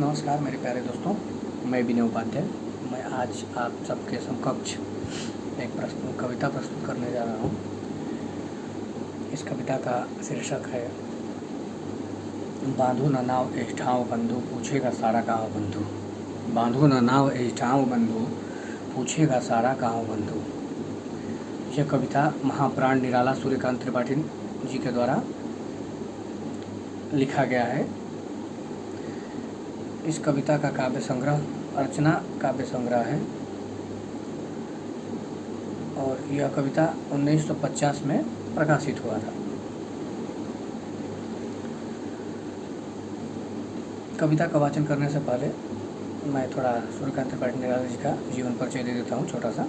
नमस्कार मेरे प्यारे दोस्तों, मैं विनय उपाध्याय। मैं आज आप सबके समकक्ष एक कविता प्रस्तुत करने जा रहा हूँ। इस कविता का शीर्षक है बांधो न नाव एष्ठाव बंधु, पूछेगा सारा गाँव बंधु। बांधो न नाव एष्ठाव बंधु, पूछेगा सारा गाँव बंधु। यह कविता महाप्राण निराला सूर्यकांत त्रिपाठी जी के द्वारा लिखा गया है। इस कविता का काव्य संग्रह अर्चना काव्य संग्रह है और यह कविता 1950 में प्रकाशित हुआ था। कविता का वाचन करने से पहले मैं थोड़ा सूर्यकांत त्रिपाठी निराला जी का जीवन परिचय दे देता हूँ छोटा सा।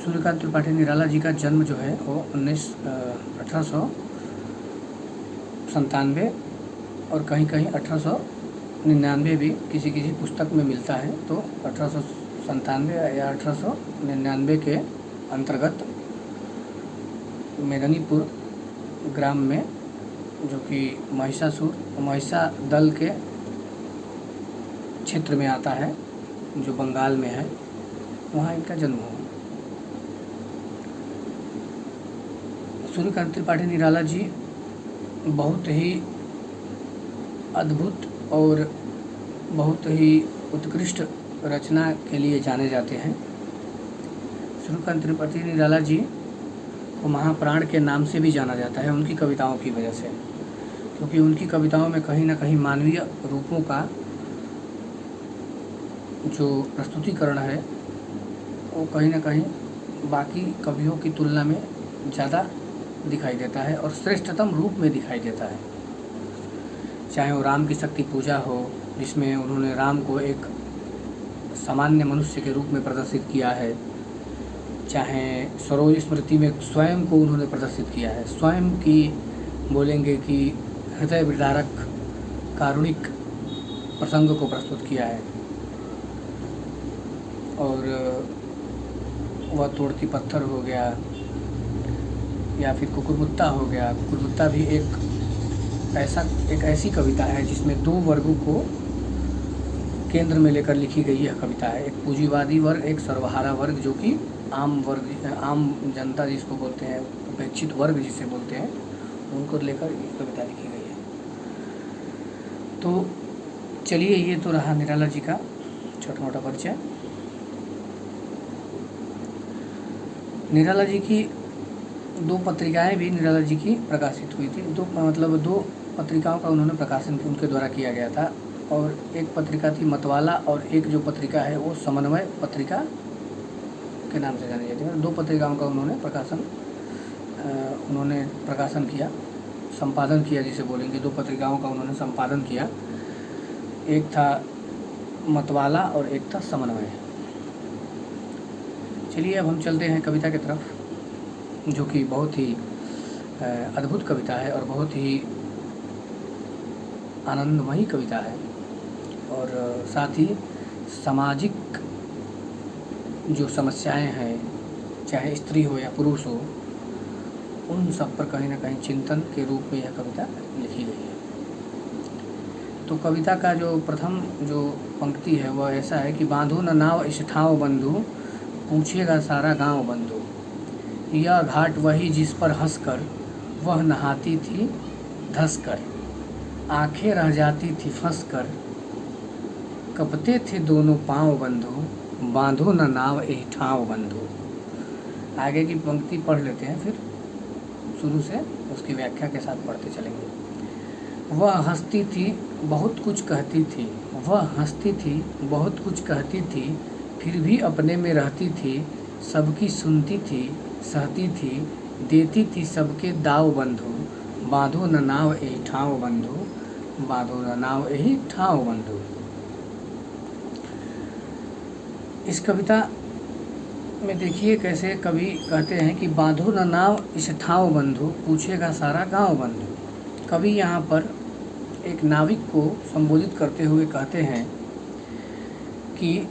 सूर्यकांत त्रिपाठी निराला जी का जन्म जो है वो 1897 और कहीं कहीं 1899 भी किसी किसी पुस्तक में मिलता है। तो 1897 या 1899 के अंतर्गत मेदनीपुर ग्राम में, जो कि महिषा दल के क्षेत्र में आता है, जो बंगाल में है, वहाँ इनका जन्म हुआ। सूर्यकांत त्रिपाठी निराला जी बहुत ही अद्भुत और बहुत ही उत्कृष्ट रचना के लिए जाने जाते हैं। सूर्यकांत त्रिपाठी निराला जी को महाप्राण के नाम से भी जाना जाता है उनकी कविताओं की वजह से, क्योंकि उनकी कविताओं में कहीं ना कहीं मानवीय रूपों का जो प्रस्तुतिकरण है वो कहीं ना कहीं बाकी कवियों की तुलना में ज़्यादा दिखाई देता है और श्रेष्ठतम रूप में दिखाई देता है। चाहे वो राम की शक्ति पूजा हो, जिसमें उन्होंने राम को एक सामान्य मनुष्य के रूप में प्रदर्शित किया है, चाहे सरोज स्मृति में स्वयं को उन्होंने प्रदर्शित किया है, स्वयं की बोलेंगे कि हृदय विदारक कारुणिक प्रसंग को प्रस्तुत किया है। और वह तोड़ती पत्थर हो गया या फिर कुकुरमुत्ता हो गया। कुकुरमुत्ता भी एक ऐसी कविता है जिसमें दो वर्गों को केंद्र में लेकर लिखी गई यह कविता है। एक पूंजीवादी वर्ग, एक सर्वहारा वर्ग, जो कि आम जनता जिसको बोलते हैं, उपेक्षित वर्ग जिसे बोलते हैं, उनको लेकर ये कविता लिखी गई है। तो चलिए, ये तो रहा निराला जी का छोटा मोटा परिचय। निराला जी की दो पत्रिकाएं भी निराला जी की प्रकाशित हुई थी। दो पत्रिकाओं का उन्होंने प्रकाशन उनके द्वारा किया गया था। और एक पत्रिका थी मतवाला और एक जो पत्रिका है वो समन्वय पत्रिका के नाम से जानी जाती है। दो पत्रिकाओं का उन्होंने प्रकाशन किया, संपादन किया जिसे बोलेंगे। दो पत्रिकाओं का उन्होंने संपादन किया, एक था मतवाला और एक था समन्वय। चलिए अब हम चलते हैं कविता की तरफ, जो कि बहुत ही अद्भुत कविता है और बहुत ही आनंदमयी कविता है। और साथ ही सामाजिक जो समस्याएं हैं, चाहे स्त्री हो या पुरुष हो, उन सब पर कहीं ना कहीं चिंतन के रूप में यह कविता लिखी गई है। तो कविता का जो प्रथम जो पंक्ति है वह ऐसा है कि बांधो न नाव इष्ठाव बंधु, पूछेगा सारा गाँव बंधु। यह घाट वही जिस पर हंसकर वह नहाती थी धंसकर, आंखें रह जाती थी फंसकर, कपते थे दोनों पाँव बंधु, बांधो न नाव एठाव बंधु। आगे की पंक्ति पढ़ लेते हैं, फिर शुरू से उसकी व्याख्या के साथ पढ़ते चलेंगे। वह हंसती थी बहुत कुछ कहती थी, वह हंसती थी बहुत कुछ कहती थी, फिर भी अपने में रहती थी, सबकी सुनती थी सहती थी, देती थी सबके दाव बंधु, बांधो न नाव एठाव बंधु, बांधो न नाव एठाव बंधु। इस कविता में देखिए कैसे कवि कहते हैं कि बांधो न नाव इष्ठाव बंधु, पूछेगा सारा गाँव बंधु। कवि यहाँ पर एक नाविक को संबोधित करते हुए कहते हैं कि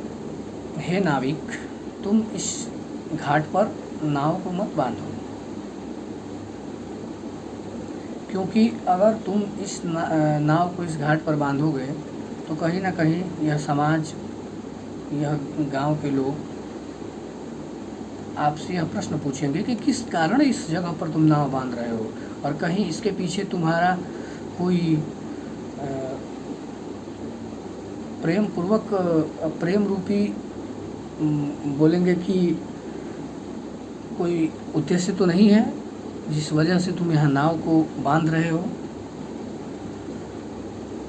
हे नाविक, तुम इस घाट पर नाव को मत बांधो, क्योंकि अगर तुम इस नाव को इस घाट पर बांधोगे तो कहीं ना कहीं यह समाज, यह गांव के लोग आपसे यह प्रश्न पूछेंगे कि किस कारण इस जगह पर तुम नाव बांध रहे हो, और कहीं इसके पीछे तुम्हारा कोई प्रेम पूर्वक प्रेम रूपी बोलेंगे कि कोई उद्देश्य तो नहीं है जिस वजह से तुम यहाँ नाव को बांध रहे हो।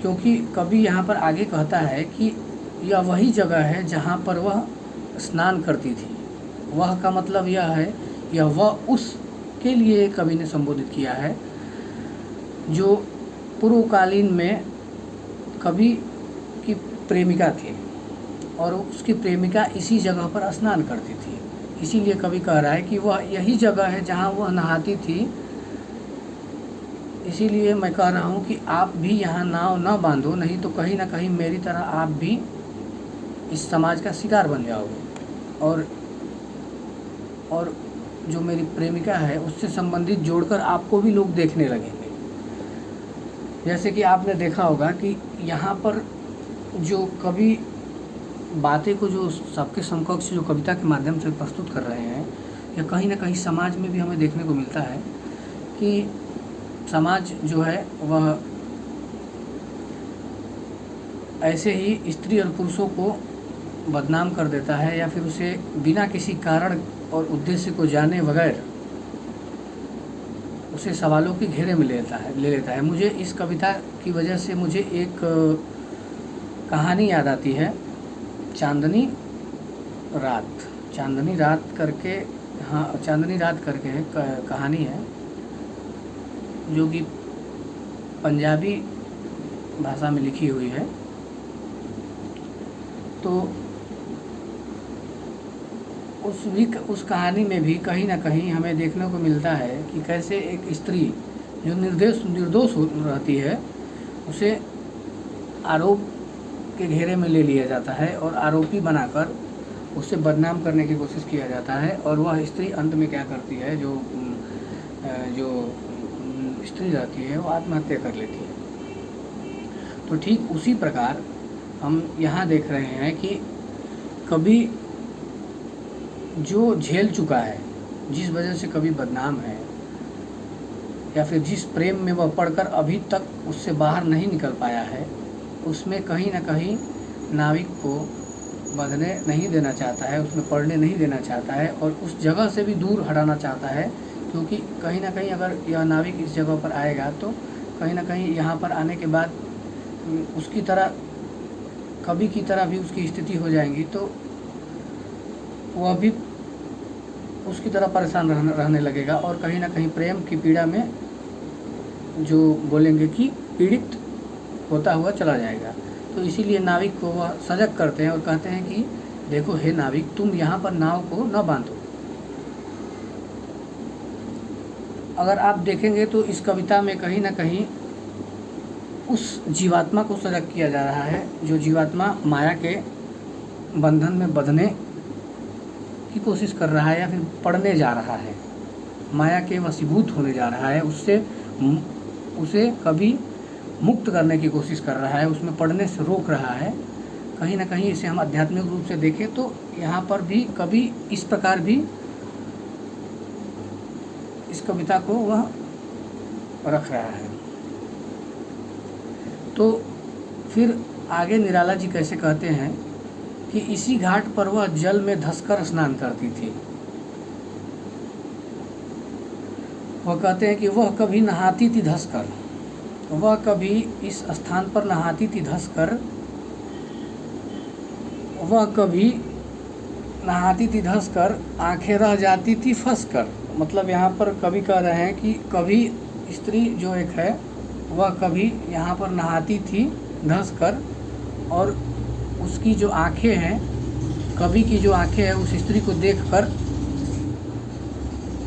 क्योंकि कवि यहाँ पर आगे कहता है कि यह वही जगह है जहाँ पर वह स्नान करती थी। वह का मतलब यह है, यह वह उसके लिए कवि ने संबोधित किया है जो पूर्वकालीन में कवि की प्रेमिका थी और उसकी प्रेमिका इसी जगह पर स्नान करती थी। इसीलिए कवि कह रहा है कि वह यही जगह है जहाँ वह नहाती थी। इसीलिए मैं कह रहा हूँ कि आप भी यहाँ नाव न बांधो, नहीं तो कहीं ना कहीं मेरी तरह आप भी इस समाज का शिकार बन जाओगे और जो मेरी प्रेमिका है उससे संबंधित जोड़कर आपको भी लोग देखने लगेंगे। जैसे कि आपने देखा होगा कि यहाँ पर जो कवि बातें को जो सबके समकक्ष जो कविता के माध्यम से प्रस्तुत कर रहे हैं, या कहीं ना कहीं समाज में भी हमें देखने को मिलता है कि समाज जो है वह ऐसे ही स्त्री और पुरुषों को बदनाम कर देता है, या फिर उसे बिना किसी कारण और उद्देश्य को जाने बगैर उसे सवालों के घेरे में ले लेता है। मुझे इस कविता की वजह से मुझे एक कहानी याद आती है, चांदनी रात करके, हाँ चांदनी रात करके है कहानी है जो कि पंजाबी भाषा में लिखी हुई है। तो उस कहानी में भी कहीं ना कहीं हमें देखने को मिलता है कि कैसे एक स्त्री जो निर्दोष रहती है उसे आरोप के घेरे में ले लिया जाता है और आरोपी बनाकर उसे बदनाम करने की कोशिश किया जाता है। और वह स्त्री अंत में क्या करती है, जो स्त्री रहती है वो आत्महत्या कर लेती है। तो ठीक उसी प्रकार हम यहाँ देख रहे हैं कि कवि जो झेल चुका है, जिस वजह से कवि बदनाम है, या फिर जिस प्रेम में वह पढ़कर अभी तक उससे बाहर नहीं निकल पाया है, उसमें कहीं ना कहीं नाविक को बंधने नहीं देना चाहता है, उसमें पढ़ने नहीं देना चाहता है और उस जगह से भी दूर हटाना चाहता है। क्योंकि कहीं ना कहीं अगर यह नाविक इस जगह पर आएगा तो कहीं ना कहीं यहाँ पर आने के बाद उसकी तरह, कवि की तरह भी उसकी स्थिति हो जाएंगी, तो वह भी उसकी तरह परेशान रहने लगेगा और कहीं ना कहीं प्रेम की पीड़ा में जो बोलेंगे कि पीड़ित होता हुआ चला जाएगा। तो इसीलिए नाविक को वह सजग करते हैं और कहते हैं कि देखो हे नाविक, तुम यहाँ पर नाव को न बांधो। अगर आप देखेंगे तो इस कविता में कहीं ना कहीं उस जीवात्मा को सजग किया जा रहा है जो जीवात्मा माया के बंधन में बंधने की कोशिश कर रहा है या फिर पड़ने जा रहा है, माया के वशीभूत होने जा रहा है, उसे कभी मुक्त करने की कोशिश कर रहा है, उसमें पढ़ने से रोक रहा है। कहीं ना कहीं इसे हम आध्यात्मिक रूप से देखें तो यहाँ पर भी कवि इस प्रकार भी इस कविता को वह रख रहा है। तो फिर आगे निराला जी कैसे कहते हैं कि इसी घाट पर वह जल में धंसकर स्नान करती थी। वह कहते हैं कि वह कभी नहाती थी धंसकर, वह कभी इस स्थान पर नहाती थी धंसकर, वह कभी नहाती थी धंसकर, आंखें रह जाती थी फंसकर। मतलब यहाँ पर कवि कह रहे हैं कि कभी स्त्री जो एक है वह कभी यहाँ पर नहाती थी धंसकर और उसकी जो आंखें हैं, कवि की जो आंखें हैं उस स्त्री को देखकर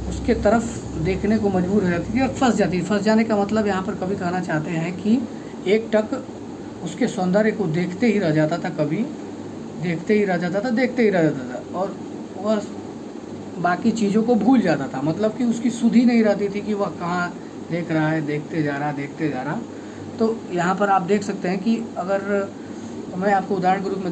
उसके तरफ देखने को मजबूर हो जाती थी और फंस जाती थी। फंस जाने का मतलब यहाँ पर कवि कहना चाहते हैं कि एक टक उसके सौंदर्य को देखते ही रह जाता था, कवि देखते ही रह जाता था और वह बाकी चीज़ों को भूल जाता था। मतलब कि उसकी सुध ही नहीं रहती थी कि वह कहाँ देख रहा है, देखते जा रहा। तो यहाँ पर आप देख सकते हैं कि अगर मैं आपको उदाहरण के रूप में